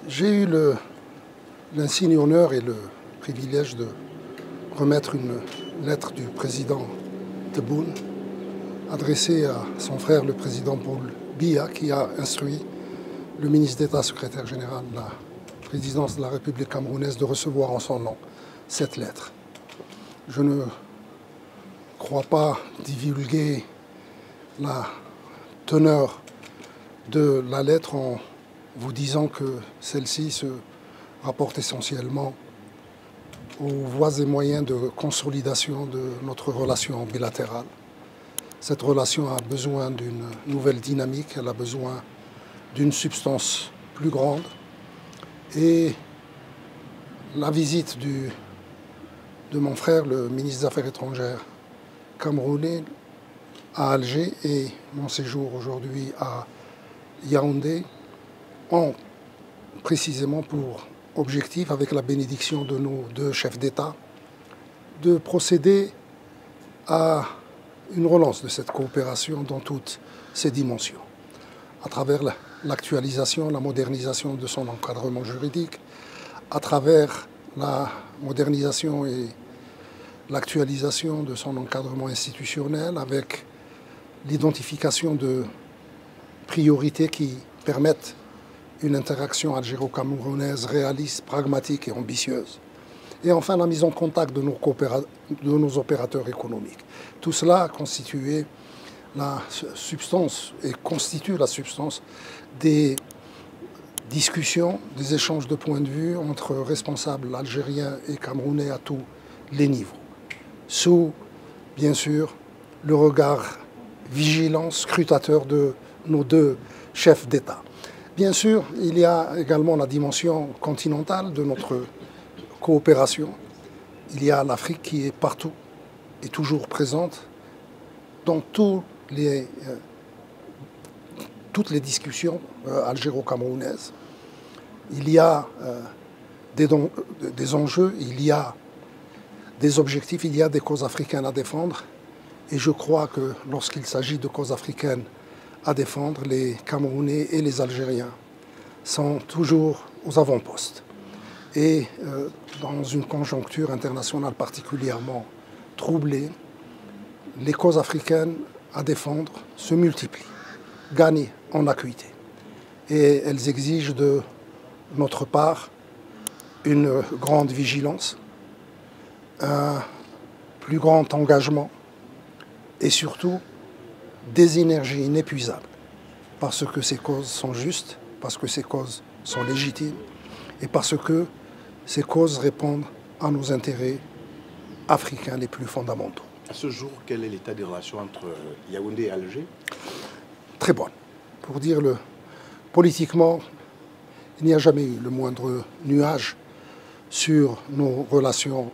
J'ai eu l'insigne honneur et le privilège de remettre une lettre du président Tebboune adressée à son frère, le président Paul Biya, qui a instruit le ministre d'État, secrétaire général de la présidence de la République camerounaise, de recevoir en son nom cette lettre. Je ne crois pas divulguer la teneur de la lettre en vous disant que celle-ci se rapporte essentiellement aux voies et moyens de consolidation de notre relation bilatérale. Cette relation a besoin d'une nouvelle dynamique, elle a besoin d'une substance plus grande. Et la visite de mon frère, le ministre des Affaires étrangères camerounais, à Alger et mon séjour aujourd'hui à Yaoundé ont précisément pour objectif, avec la bénédiction de nos deux chefs d'État, de procéder à une relance de cette coopération dans toutes ses dimensions, à travers l'actualisation, la modernisation de son encadrement juridique, à travers la modernisation et l'actualisation de son encadrement institutionnel, avec l'identification de priorités qui permettent une interaction algéro-camerounaise réaliste, pragmatique et ambitieuse. Et enfin, la mise en contact de nos opérateurs économiques. Tout cela a constitué la substance et constitue la substance des discussions, des échanges de points de vue entre responsables algériens et camerounais à tous les niveaux, sous, bien sûr, le regard vigilant, scrutateur de nos deux chefs d'État. Bien sûr, il y a également la dimension continentale de notre coopération. Il y a l'Afrique qui est partout et toujours présente dans toutes les discussions algéro-camerounaises. Il y a des enjeux, il y a des objectifs, il y a des causes africaines à défendre. Et je crois que lorsqu'il s'agit de causes africaines à défendre, les Camerounais et les Algériens sont toujours aux avant-postes. Et dans une conjoncture internationale particulièrement troublée, les causes africaines à défendre se multiplient, gagnent en acuité. Et elles exigent de notre part une grande vigilance, un plus grand engagement et surtout des énergies inépuisables, parce que ces causes sont justes, parce que ces causes sont légitimes et parce que ces causes répondent à nos intérêts africains les plus fondamentaux. À ce jour, quel est l'état des relations entre Yaoundé et Alger? Très bonne. Pour dire politiquement, il n'y a jamais eu le moindre nuage sur nos relations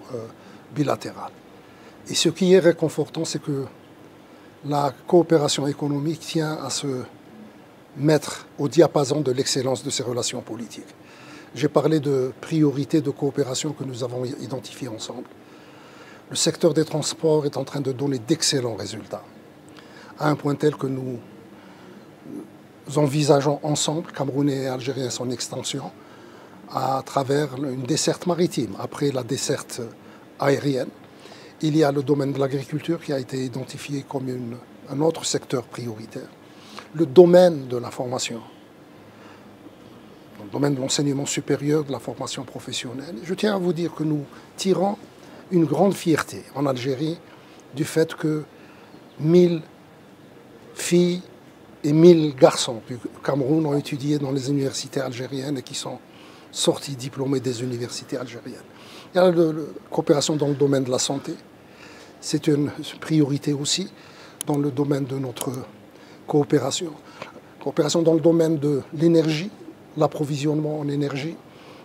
bilatérales. Et ce qui est réconfortant, c'est que la coopération économique tient à se mettre au diapason de l'excellence de ces relations politiques. J'ai parlé de priorités de coopération que nous avons identifiées ensemble. Le secteur des transports est en train de donner d'excellents résultats, à un point tel que nous envisageons ensemble, Camerounais et Algériens, son extension à travers une desserte maritime, après la desserte aérienne. Il y a le domaine de l'agriculture qui a été identifié comme un autre secteur prioritaire. Le domaine de la formation, le domaine de l'enseignement supérieur, de la formation professionnelle. Je tiens à vous dire que nous tirons une grande fierté en Algérie du fait que 1000 filles et 1000 garçons du Cameroun ont étudié dans les universités algériennes et qui sont sortis diplômés des universités algériennes. Il y a la coopération dans le domaine de la santé. C'est une priorité aussi dans le domaine de notre coopération. Coopération dans le domaine de l'énergie, l'approvisionnement en énergie,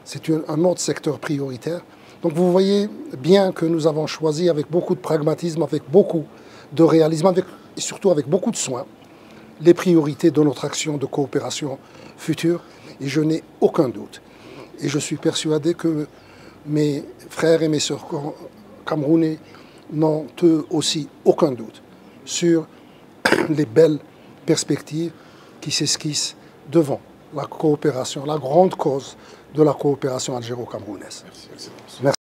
c'est un autre secteur prioritaire. Donc vous voyez bien que nous avons choisi avec beaucoup de pragmatisme, avec beaucoup de réalisme, et surtout avec beaucoup de soin, les priorités de notre action de coopération future. Et je n'ai aucun doute. Et je suis persuadé que mes frères et mes sœurs camerounais n'ont eux aussi aucun doute sur les belles perspectives qui s'esquissent devant la coopération, la grande cause de la coopération algéro-camerounaise. Merci, Excellence. Merci.